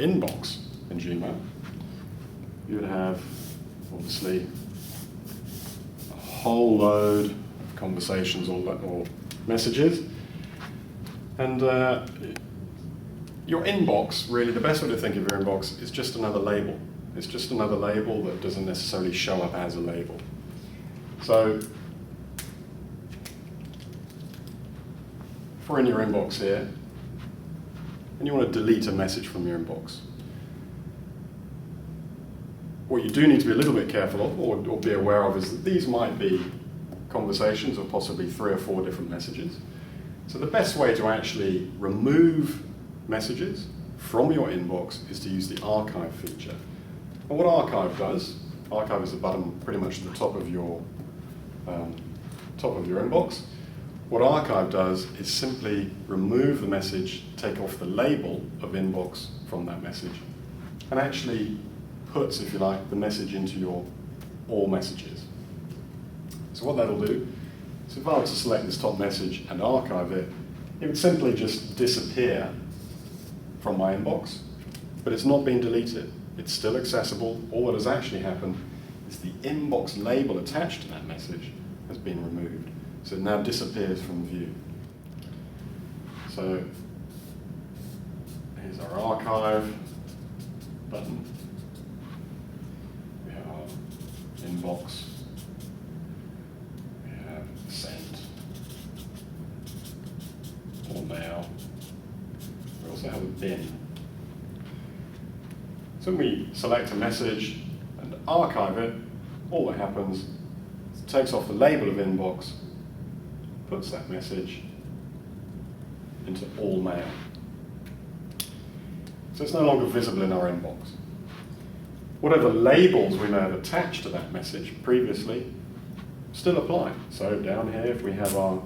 inbox in Gmail, you would have, obviously, a whole load of conversations or messages. And your inbox, really, the best way to think of your inbox is just another label. It's just another label that doesn't necessarily show up as a label. So, if we're in your inbox here, and you want to delete a message from your inbox, what you do need to be a little bit careful of, or be aware of, is that these might be conversations or possibly 3 or 4 different messages. So the best way to actually remove messages from your inbox is to use the archive feature. And what archive does, archive is a button pretty much at the top of your inbox. What archive does is simply remove the message, take off the label of inbox from that message, and actually puts, if you like, the message into your all messages. So what that'll do is, if I were to select this top message and archive it, it would simply just disappear from my inbox, but it's not been deleted. It's still accessible. All that has actually happened is the inbox label attached to that message has been removed. So it now disappears from view. So here's our archive button. We have our inbox. We have sent or mail. We also have a bin. So when we select a message and archive it, all that happens is it takes off the label of inbox, puts that message into all mail. So it's no longer visible in our inbox. Whatever labels we may have attached to that message previously still apply. So down here, if we have our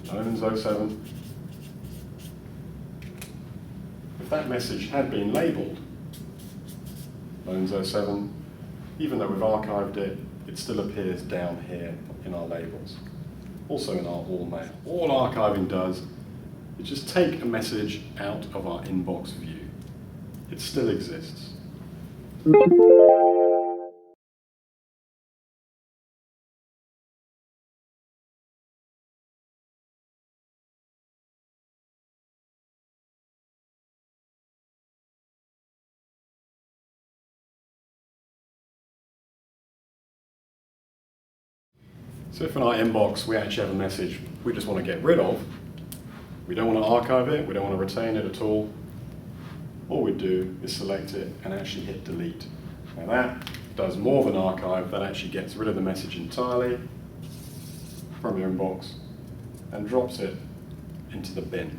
Loans07, if that message had been labeled Loans07, even though we've archived it, it still appears down here in our labels. Also in our all mail. All archiving does is just take a message out of our inbox view. It still exists. So if in our inbox we actually have a message we just want to get rid of, we don't want to archive it, we don't want to retain it at all we do is select it and actually hit delete. Now that does more than archive, that actually gets rid of the message entirely from your inbox and drops it into the bin.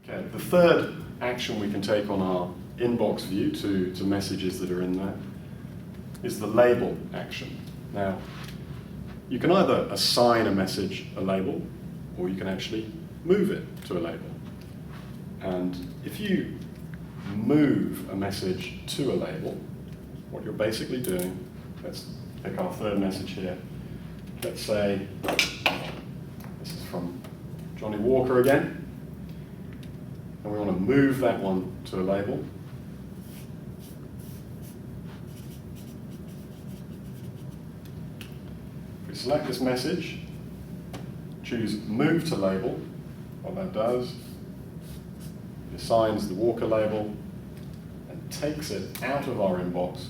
Okay, the third action we can take on our inbox view to messages that are in there is the label action. Now, you can either assign a message a label, or you can actually move it to a label. And if you move a message to a label, what you're basically doing, let's pick our third message here. Let's say this is from Johnny Walker again. And we want to move that one to a label. If we select this message, choose Move to Label, what that does, it assigns the Walker label and takes it out of our inbox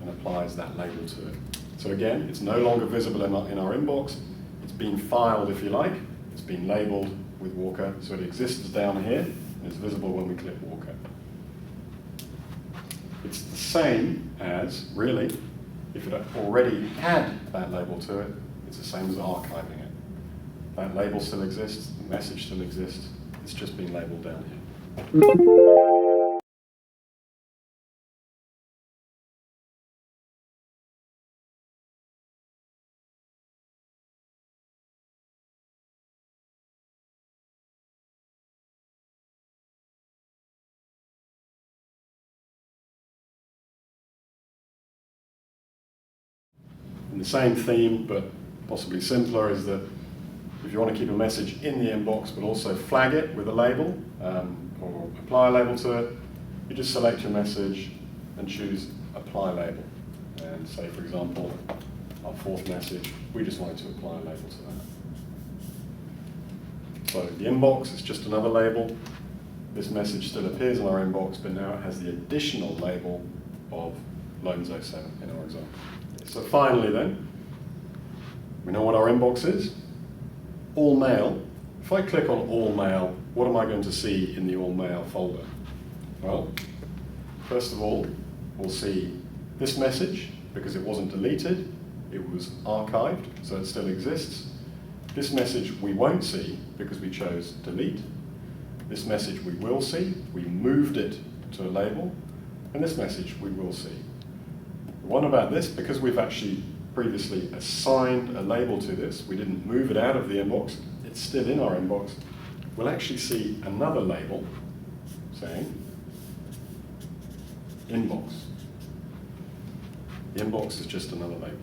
and applies that label to it. So again, it's no longer visible in our inbox. It's been filed, if you like. It's been labeled with Walker, so it exists down here, and it's visible when we click Walker. It's the same as, really, if it already had that label to it, it's the same as archiving it. That label still exists, the message still exists, it's just been labeled down here. in the same theme, but possibly simpler, is that if you want to keep a message in the inbox but also flag it with a label or apply a label to it, you just select your message and choose Apply Label. And say, for example, our fourth message, we just wanted to apply a label to that. So the inbox is just another label. This message still appears in our inbox, but now it has the additional label of Loans 07 in our example. So finally then, we know what our inbox is. All mail. If I click on all mail, what am I going to see in the all mail folder? Well, first of all, we'll see this message, because it wasn't deleted, it was archived, so it still exists. This message we won't see because we chose delete. This message we will see, we moved it to a label, and this message we will see. The one about this, because we've actually previously assigned a label to this, we didn't move it out of the inbox, it's still in our inbox, we'll actually see another label saying inbox. The inbox is just another label.